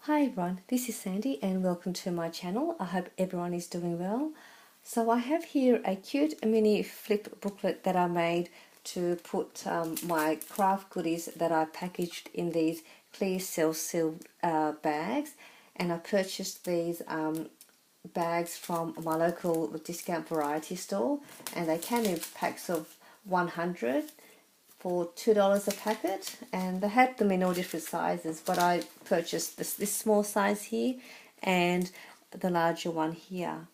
Hi everyone, this is Sandy and welcome to my channel. I hope everyone is doing well. So I have here a cute mini flip booklet that I made to put my craft goodies that I packaged in these clear self-sealed bags, and I purchased these bags from my local discount variety store, and they came in packs of 100 for $2 a packet, and they had them in all different sizes, but I purchased this small size here and the larger one here.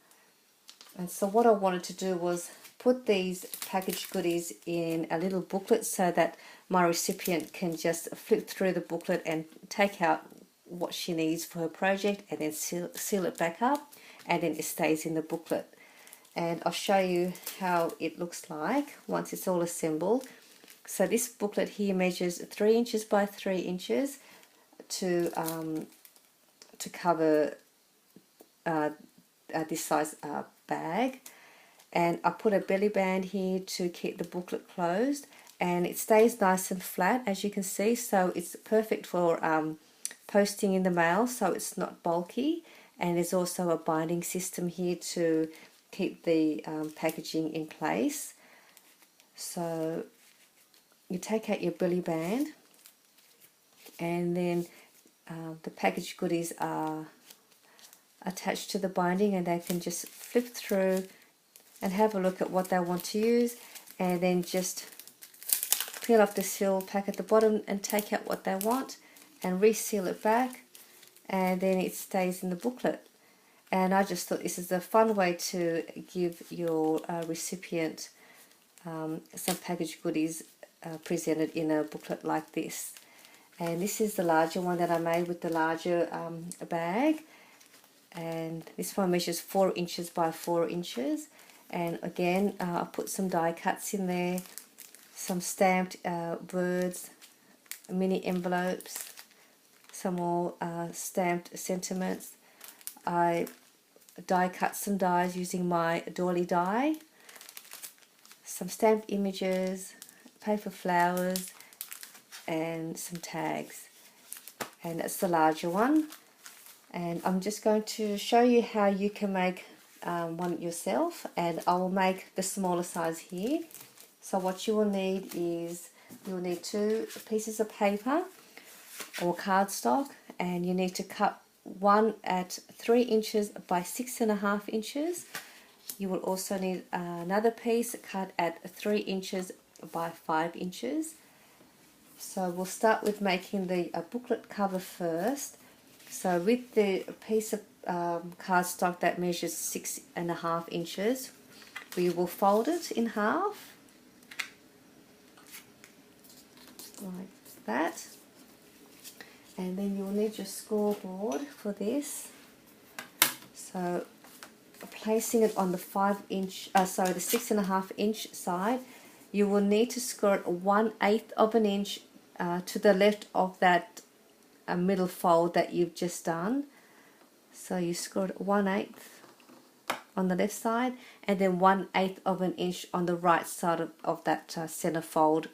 And so what I wanted to do was put these packaged goodies in a little booklet so that my recipient can just flip through the booklet and take out what she needs for her project, and then seal it back up, and then it stays in the booklet. And I'll show you how it looks like once it's all assembled. So this booklet here measures 3 inches by 3 inches to cover this size bag, and I put a belly band here to keep the booklet closed, and it stays nice and flat, as you can see, so it's perfect for posting in the mail, so it's not bulky. And there's also a binding system here to keep the packaging in place. So you take out your belly band, and then the packaged goodies are attached to the binding, and they can just flip through and have a look at what they want to use, and then just peel off the seal pack at the bottom and take out what they want and reseal it back, and then it stays in the booklet. And I just thought this is a fun way to give your recipient some packaged goodies presented in a booklet like this. And this is the larger one that I made with the larger bag, and this one measures 4 inches by 4 inches. And again, I put some die cuts in there, some stamped words, mini envelopes, some more stamped sentiments. I die cut some dies using my doily die, some stamped images, paper flowers, and some tags. And that's the larger one, and I'm just going to show you how you can make one yourself, and I will make the smaller size here. So what you will need is, you will need 2 pieces of paper or cardstock, and you need to cut one at 3 inches by 6.5 inches. You will also need another piece cut at 3 inches by 5 inches. So we'll start with making the booklet cover first. So with the piece of cardstock that measures 6.5 inches, we will fold it in half, like that. And then you'll need your scoreboard for this. So placing it on the the 6.5 inch side, you will need to score it 1/8 of an inch to the left of that middle fold that you've just done. So you scored 1/8 on the left side, and then 1/8 of an inch on the right side of that center fold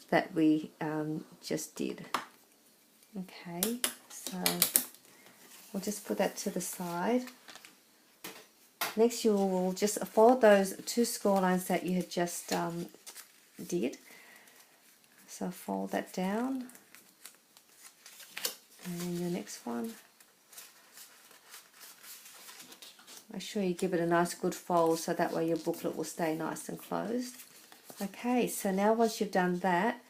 that we just did. Okay, so we'll just put that to the side. Next, you will just fold those 2 score lines that you had just did. So fold that down, and then your next one. Make sure you give it a nice good fold, so that way your booklet will stay nice and closed. Okay, so now once you've done that,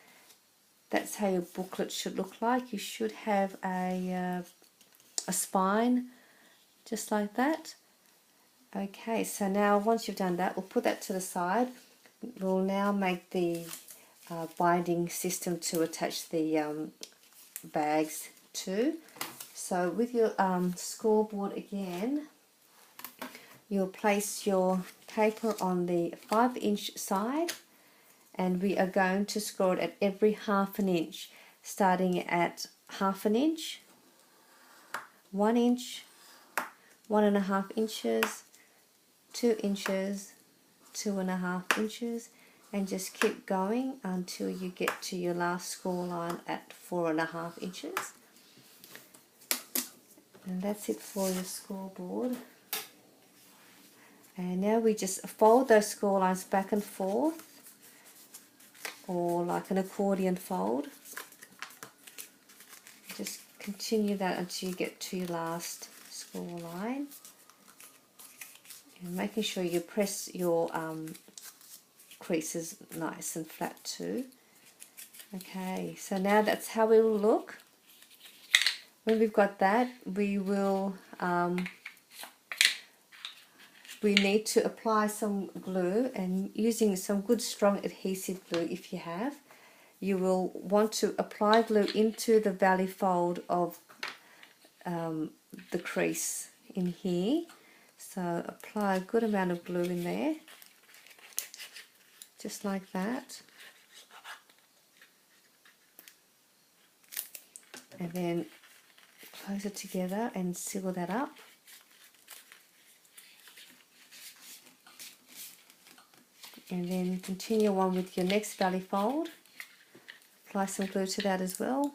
that's how your booklet should look like. You should have a spine, just like that. Okay, so now once you've done that, we'll put that to the side. We'll now make the binding system to attach the bags to. So with your scoreboard again, you'll place your paper on the 5 inch side, and we are going to score it at every 1/2 inch, starting at 1/2 inch, 1 inch, 1.5 inches, 2 inches, 2.5 inches, and just keep going until you get to your last score line at 4.5 inches. And that's it for your scoreboard. And now we just fold those score lines back and forth, or like an accordion fold. Just continue that until you get to your last score line. And making sure you press your creases nice and flat too. Okay, so now that's how it will look. When we've got that, we will we need to apply some glue, and using some good strong adhesive glue if you have. You will want to apply glue into the valley fold of the crease in here. So apply a good amount of glue in there, just like that. And then close it together and seal that up. And then continue on with your next valley fold. Apply some glue to that as well.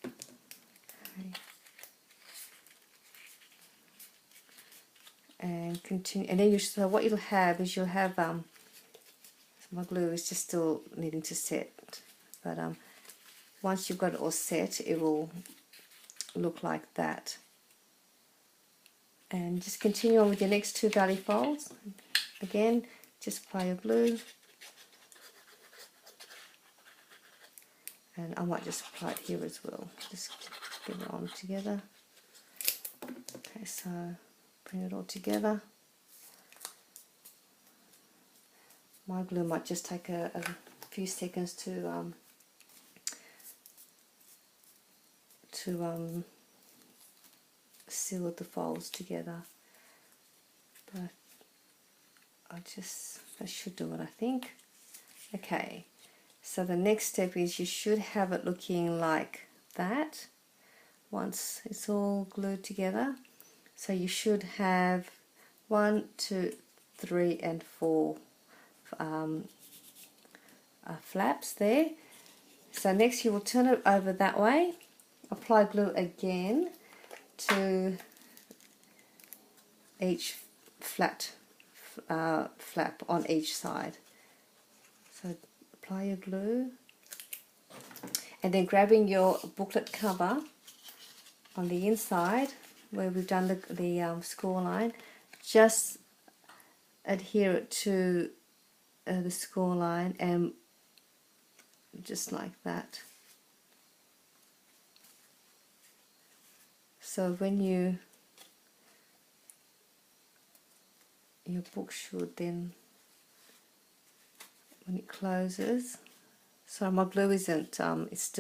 Okay. And continue, and then so what you'll have is you'll have so my glue is just still needing to set, but once you've got it all set, it will look like that. And just continue on with your next two valley folds. Again, just apply your glue, and I might just apply it here as well. Just get it on together. Okay, so bring it all together. My glue might just take a few seconds to seal the folds together, but I should do it, I think. Okay, so the next step is you should have it looking like that once it's all glued together. So you should have 1, 2, 3 and 4 flaps there. So next you will turn it over that way, apply glue again to each flat flap on each side. So apply your glue, and then grabbing your booklet cover on the inside where we've done the score line, just adhere it to the score line, and just like that. So when your book should then, when it closes, so my glue isn't, it's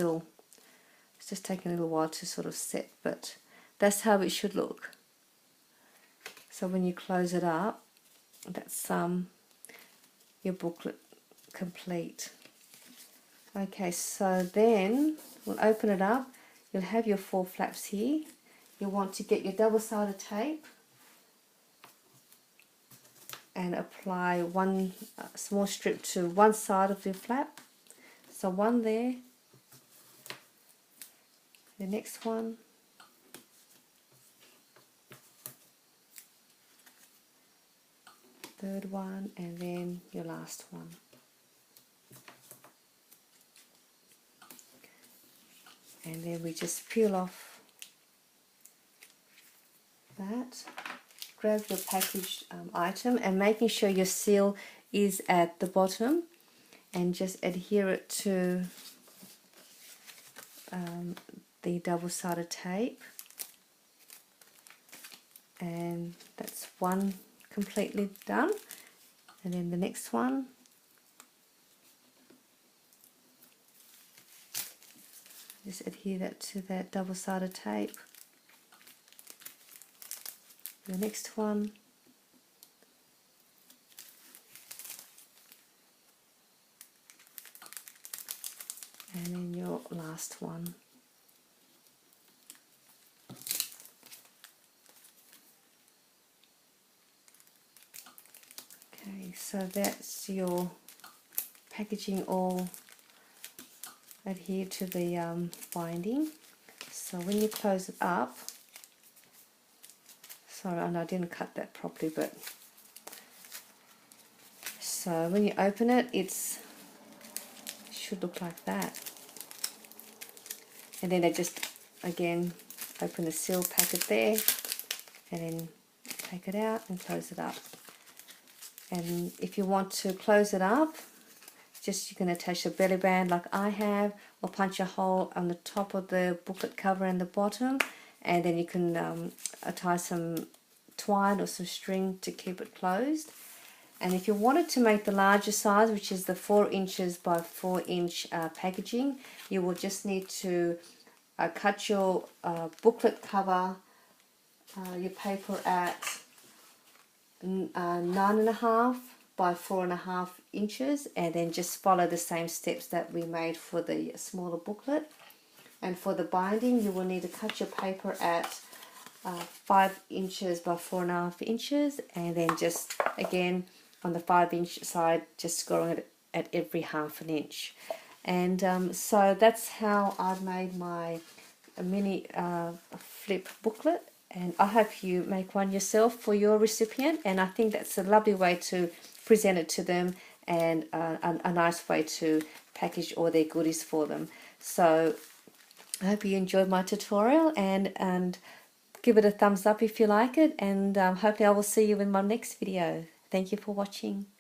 just taking a little while to sort of set, but that's how it should look. So when you close it up, that's your booklet complete. Okay, so then we'll open it up. You'll have your 4 flaps here. You'll want to get your double-sided tape and apply one small strip to one side of your flap. So one there, the next one, third one, and then your last one. And then we just peel off that. Grab your packaged item, and making sure your seal is at the bottom, and just adhere it to the double-sided tape. And that's one completely done. And then the next one, just adhere that to that double-sided tape. The next one, and then your last one. Okay, so that's your packaging all adhere to the binding. So when you close it up, sorry, I didn't cut that properly, but so when you open it, it should look like that. And then I just again open the seal packet there, and then take it out and close it up. And if you want to close it up, just you can attach a belly band like I have, or punch a hole on the top of the booklet cover and the bottom, and then you can tie some twine or some string to keep it closed. And if you wanted to make the larger size, which is the 4 inches by 4 inch packaging, you will just need to cut your booklet cover, your paper at 9.5 by 4.5 inches, and then just follow the same steps that we made for the smaller booklet. And for the binding, you will need to cut your paper at 5 inches by 4.5 inches, and then just again on the 5-inch side, just scoring it at every 1/2 inch. And so that's how I've made my mini flip booklet. And I hope you make one yourself for your recipient, and I think that's a lovely way to present it to them, and a nice way to package all their goodies for them. So I hope you enjoyed my tutorial, and give it a thumbs up if you like it, and hopefully I will see you in my next video. Thank you for watching.